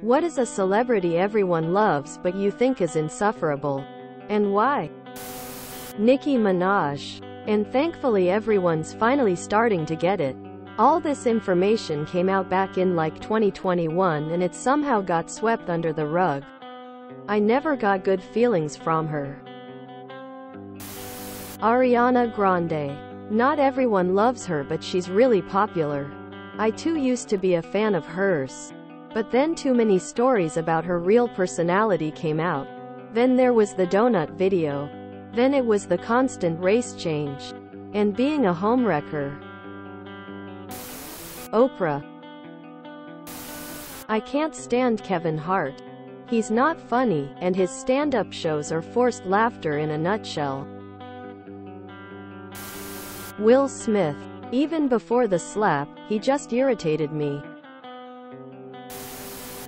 What is a celebrity everyone loves but you think is insufferable? And why? Nicki Minaj. And thankfully everyone's finally starting to get it. All this information came out back in like 2021 and it somehow got swept under the rug. I never got good feelings from her. Ariana Grande. Not everyone loves her but she's really popular. I too used to be a fan of hers. But then too many stories about her real personality came out. Then there was the donut video. Then it was the constant race change. And being a homewrecker. Oprah. I can't stand Kevin Hart. He's not funny, and his stand-up shows are forced laughter in a nutshell. Will Smith. Even before the slap, he just irritated me.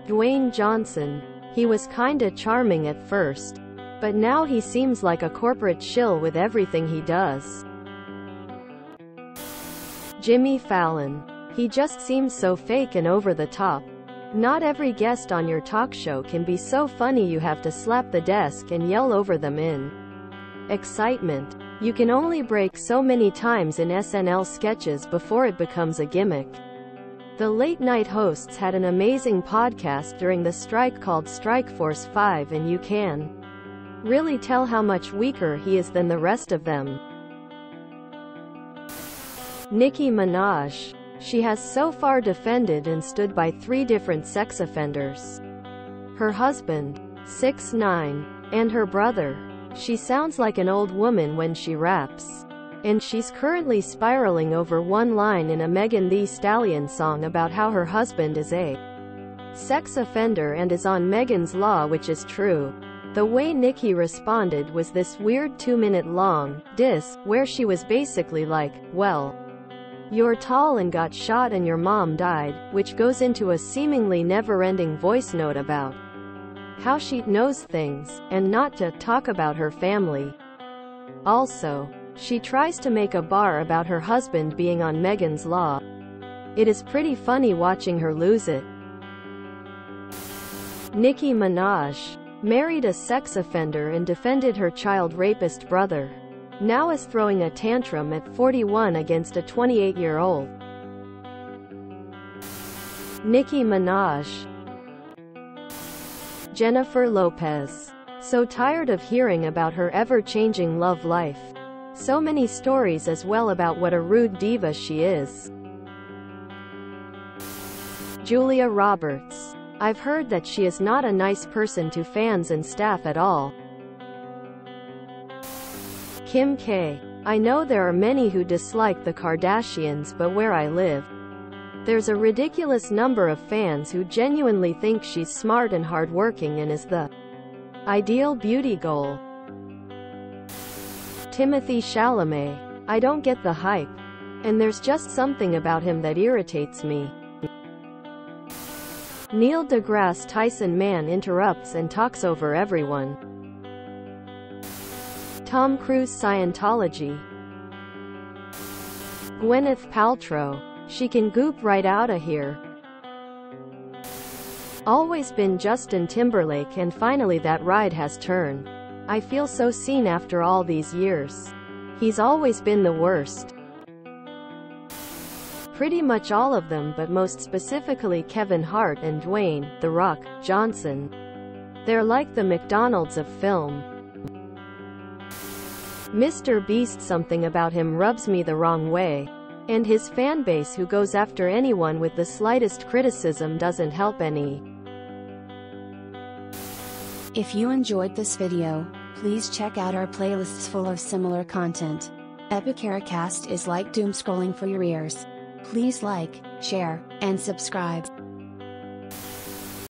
Dwayne Johnson. He was kinda charming at first. But now he seems like a corporate shill with everything he does. Jimmy Fallon. He just seems so fake and over the top. Not every guest on your talk show can be so funny you have to slap the desk and yell over them in excitement. You can only break so many times in SNL sketches before it becomes a gimmick. The late-night hosts had an amazing podcast during the strike called Strikeforce 5 and you can really tell how much weaker he is than the rest of them. Nicki Minaj. She has so far defended and stood by 3 different sex offenders. Her husband, 6'9", and her brother. She sounds like an old woman when she raps. And she's currently spiraling over one line in a Megan Thee Stallion song about how her husband is a sex offender and is on Megan's Law, which is true. The way Nicki responded was this weird 2-minute long diss, where she was basically like, well, you're tall and got shot and your mom died, which goes into a seemingly never-ending voice note about how she knows things, and not to talk about her family. Also, she tries to make a bar about her husband being on Megan's Law. It is pretty funny watching her lose it. Nicki Minaj. Married a sex offender and defended her child rapist brother. Now is throwing a tantrum at 41 against a 28-year-old. Nicki Minaj. Jennifer Lopez. So tired of hearing about her ever-changing love life. So many stories as well about what a rude diva she is. Julia Roberts. I've heard that she is not a nice person to fans and staff at all. Kim K. I know there are many who dislike the Kardashians, but where I live, there's a ridiculous number of fans who genuinely think she's smart and hardworking and is the ideal beauty goal. Timothée Chalamet. I don't get the hype. And there's just something about him that irritates me. Neil deGrasse Tyson man interrupts and talks over everyone. Tom Cruise Scientology. Gwyneth Paltrow. She can goop right outta here. Always been Justin Timberlake and finally that ride has turned. I feel so seen after all these years. He's always been the worst. Pretty much all of them, but most specifically Kevin Hart and Dwayne "The Rock" Johnson. They're like the McDonald's of film. Mr. Beast. Something about him rubs me the wrong way. And his fanbase who goes after anyone with the slightest criticism doesn't help any. If you enjoyed this video, please check out our playlists full of similar content. Epicaricast is like doom scrolling for your ears. Please like, share, and subscribe.